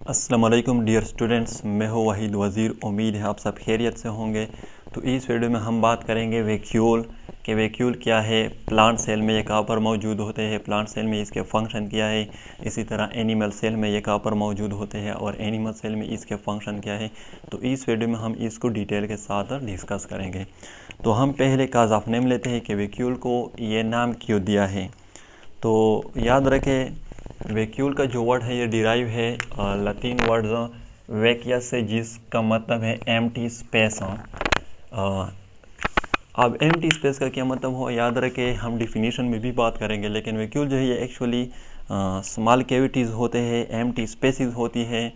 अस्सलाम वालेकुम dear students, मैं हूँ वहीद वज़ीर। उम्मीद है आप सब खैरियत से होंगे। तो इस वीडियो में हम बात करेंगे वैक्यूल के वैक्यूल क्या है, प्लांट सेल में ये कहाँ पर मौजूद होते हैं, प्लांट सेल में इसके फंक्शन क्या है, इसी तरह एनिमल सेल में ये कहाँ पर मौजूद होते हैं और एनिमल सेल में इसके फंक्शन क्या है। तो इस वीडियो में हम इसको डिटेल के साथ डिस्कस करेंगे। तो हम पहले काज ऑफ नेम लेते हैं कि वैक्यूल को ये नाम क्यों दिया है। तो याद रखें, वैक्यूल का जो वर्ड है ये डिराइव है लतीन वर्ड वैक्यस से, जिसका मतलब है एम्प्टी स्पेस। अब एम्प्टी स्पेस का क्या मतलब हो, याद रखें, हम डिफिनीशन में भी बात करेंगे। लेकिन वैक्यूल जो है ये एक्चुअली स्मॉल कैविटीज़ होते हैं, एम्प्टी स्पेसिस होती है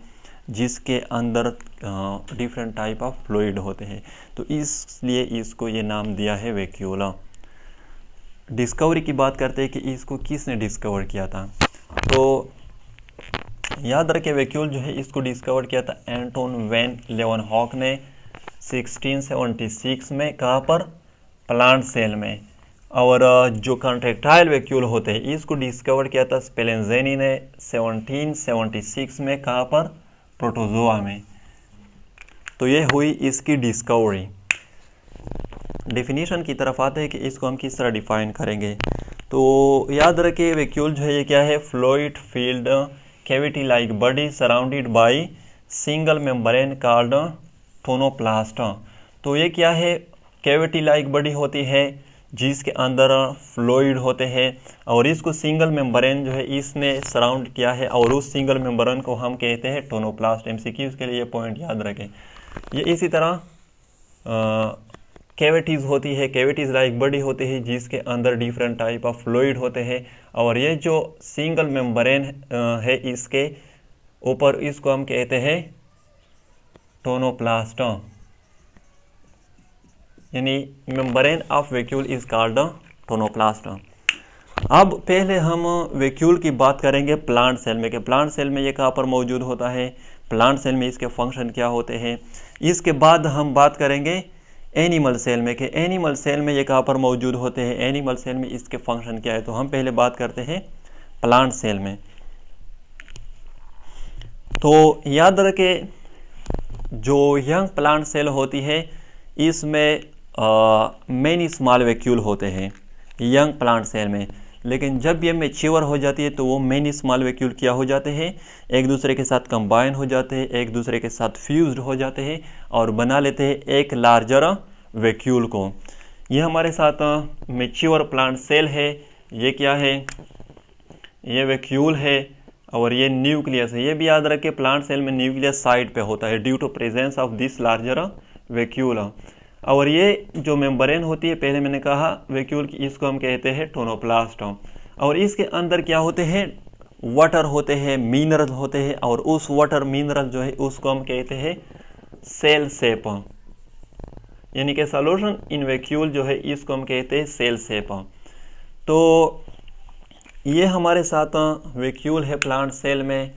जिसके अंदर डिफरेंट टाइप ऑफ फ्लूइड होते हैं। तो इसलिए इसको ये नाम दिया है वैक्यूल। डिस्कवरी की बात करते हैं कि इसको किसने डिस्कवर किया था। तो याद रखें, वैक्यूल जो है इसको डिस्कवर किया था एंटोन वैन लेवनहॉक ने 1676 में। कहाँ पर? प्लांट सेल में। और जो कॉन्ट्रैक्टाइल वैक्यूल होते हैं इसको डिस्कवर किया था स्पेलेंजेनी ने 1776 में। कहाँ पर? प्रोटोजोआ में। तो ये हुई इसकी डिस्कवरी। डेफिनेशन की तरफ आते हैं कि इसको हम किस तरह डिफाइन करेंगे। तो याद रखें, वैक्यूल जो है ये क्या है, fluid field cavity like body surrounded by single membrane called tonoplast. तो ये क्या है, कैविटी लाइक बॉडी होती है जिसके अंदर फ्लूइड होते हैं और इसको सिंगल मेम्ब्रेन जो है इसने सराउंड किया है और उस सिंगल मेम्ब्रेन को हम कहते हैं टोनोप्लास्ट। एमसीक्यूज़ के लिए ये पॉइंट याद रखें। ये इसी तरह कैविटीज़ होती है, कैविटीज़ लाइक बॉडी होती है जिसके अंदर डिफरेंट टाइप ऑफ फ्लूइड होते हैं और ये जो सिंगल मेम्ब्रेन है इसके ऊपर, इसको हम कहते हैं टोनोप्लास्ट। यानी membrane of vacuole is called tonoplast. अब पहले हम वैक्यूल की बात करेंगे प्लांट सेल में कि प्लांट सेल में ये कहाँ पर मौजूद होता है, प्लांट सेल में इसके फंक्शन क्या होते हैं। इसके बाद हम बात करेंगे एनिमल सेल में कि एनिमल सेल में ये कहाँ पर मौजूद होते हैं, एनिमल सेल में इसके फंक्शन क्या है। तो हम पहले बात करते हैं प्लांट सेल में। तो याद रखें, जो यंग प्लांट सेल होती है इसमें मेनी स्मॉल वैक्यूल होते हैं यंग प्लांट सेल में। लेकिन जब ये मैच्योर हो जाती है तो वो मेनी स्मॉल वैक्यूल क्या हो जाते हैं, एक दूसरे के साथ कंबाइन हो जाते हैं, एक दूसरे के साथ फ्यूज्ड हो जाते हैं और बना लेते हैं एक लार्जर वैक्यूल को। ये हमारे साथ मैच्योर प्लांट सेल है। ये क्या है, ये वैक्यूल है और ये न्यूक्लियस है। ये भी याद रखें, प्लांट सेल में न्यूक्लियस साइड पे होता है due to presence of this larger vacuole. और ये जो मेम्ब्रेन होती है, पहले मैंने कहा वैक्यूल की, इसको हम कहते हैं टोनोप्लास्ट। और इसके अंदर क्या होते हैं, वाटर होते हैं, मिनरल होते हैं और उस वाटर मिनरल जो है उसको हम कहते हैं सेल सेप। यानी कि सॉल्यूशन इन वैक्यूल जो है इसको हम कहते हैं सेल सेप। तो ये हमारे साथ वैक्यूल है प्लांट सेल में।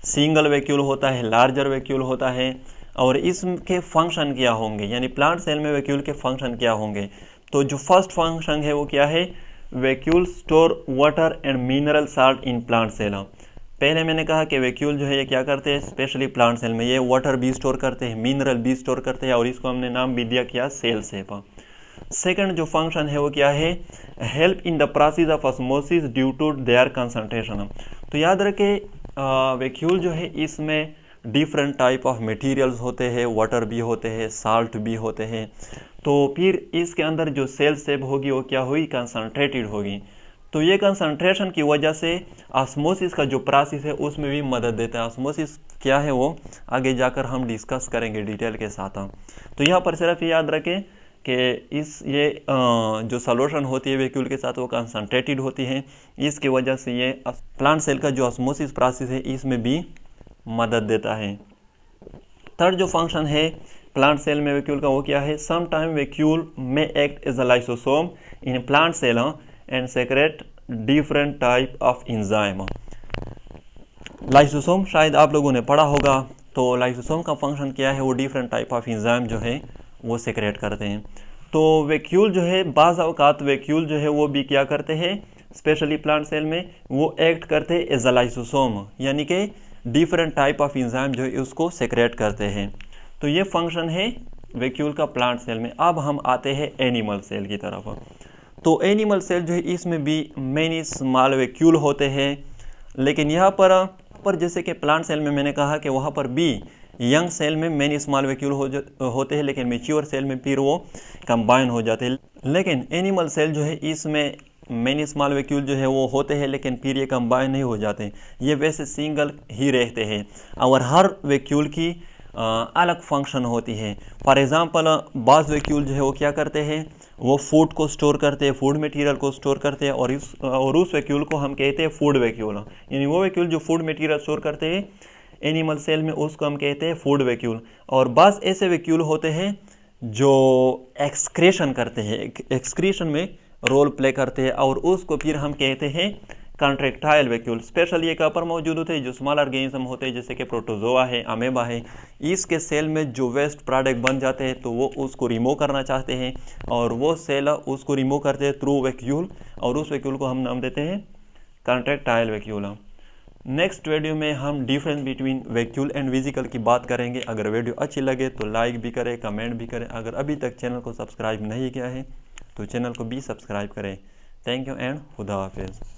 सिंगल वैक्यूल होता है, लार्जर वैक्यूल होता है और इसके फंक्शन क्या होंगे, यानी प्लांट सेल में वैक्यूल के फंक्शन क्या होंगे। तो जो फर्स्ट फंक्शन है वो क्या है, vacuole store water and mineral salt in plant cell. पहले मैंने कहा कि वैक्यूल जो है ये क्या करते हैं, स्पेशली प्लांट सेल में ये वाटर भी स्टोर करते हैं, मिनरल भी स्टोर करते हैं और इसको हमने नाम भी दिया क्या, सेल सेप। सेकंड जो फंक्शन है वो क्या है, help in the process of osmosis due to their concentration. तो याद रखें, वैक्यूल जो है इसमें डिफरेंट टाइप ऑफ मटेरियल्स होते हैं, वाटर भी होते हैं, साल्ट भी होते हैं। तो फिर इसके अंदर जो सेल सेप होगी वो क्या हुई, कंसंट्रेटेड होगी। तो ये कंसंट्रेशन की वजह से ऑस्मोसिस का जो प्रोसेस है उसमें भी मदद देता है। ऑस्मोसिस क्या है वो आगे जाकर हम डिस्कस करेंगे डिटेल के साथ। तो यहाँ पर सिर्फ याद रखें कि ये जो सॉल्यूशन होती है वैक्यूल के साथ वो कंसंट्रेटेड होती है, इसकी वजह से ये प्लांट सेल का जो ऑस्मोसिस प्रोसेस है इसमें भी मदद देता है। थर्ड जो फंक्शन है प्लांट सेल में वैक्यूल का वो क्या है, सम टाइम वैक्यूल में act as a lysosome in plant cell and secrete different type of enzyme. Lysosome शायद आप लोगों ने पढ़ा होगा। तो लाइसोसोम का फंक्शन क्या है, वो डिफरेंट टाइप ऑफ एंजाइम जो है वो सेक्रेट करते हैं। तो वैक्यूल जो है, बाज़ औक़ात वैक्यूल जो है वो भी क्या करते हैं, स्पेशली प्लांट सेल में वो एक्ट करते हैं एज अ लाइसोसोम, यानी कि डिफरेंट टाइप ऑफ एंजाइम जो है उसको सेक्रेट करते हैं। तो ये फंक्शन है वैक्यूल का प्लांट सेल में। अब हम आते हैं एनिमल सेल की तरफ। तो एनिमल सेल जो है इसमें भी मेनी स्मॉल वैक्यूल होते हैं, लेकिन यहाँ पर जैसे कि प्लांट सेल में मैंने कहा कि वहाँ पर भी यंग सेल में मेनी स्मॉल वैक्यूल होते हैं, लेकिन मैच्योर सेल में फिर वो कंबाइन हो जाते हैं। लेकिन एनिमल सेल जो है इसमें मेनी स्मॉल वैक्यूल जो है वो होते हैं, लेकिन फिर ये कंबाइन नहीं हो जाते, ये वैसे सिंगल ही रहते हैं और हर वैक्यूल की अलग फंक्शन होती है। फॉर एग्जांपल बाज़ वैक्यूल जो है वो क्या करते हैं, वो फूड को स्टोर करते हैं, फूड मटेरियल को स्टोर करते हैं, और उस वैक्यूल को हम कहते हैं फूड वैक्यूल। यानी वो वैक्यूल जो फूड मटेरियल स्टोर करते हैं एनिमल सेल में, उसको हम कहते हैं फूड वैक्यूल। और बाज़ ऐसे वैक्यूल होते हैं जो एक्सक्रेशन करते हैं, एक्सक्रीशन में रोल प्ले करते हैं, और उसको फिर हम कहते हैं कॉन्ट्रैक्टाइल वैक्यूल। स्पेशली एक पर मौजूद होते हैं जो स्मॉल ऑर्गेनिज्म होते हैं, जैसे कि प्रोटोजोआ है, अमेबा है। इसके सेल में जो वेस्ट प्रोडक्ट बन जाते हैं तो वो उसको रिमूव करना चाहते हैं, और वो सेल उसको रिमूव करते हैं थ्रू वैक्यूल, और उस वैक्यूल को हम नाम देते हैं कॉन्ट्रैक्टाइल वैक्यूल। नेक्स्ट वीडियो में हम difference between vacuole and vesicle की बात करेंगे। अगर वीडियो अच्छी लगे तो लाइक भी करें, कमेंट भी करें। अगर अभी तक चैनल को सब्सक्राइब नहीं किया है तो चैनल को भी सब्सक्राइब करें। थैंक यू एंड खुदा हाफिज़।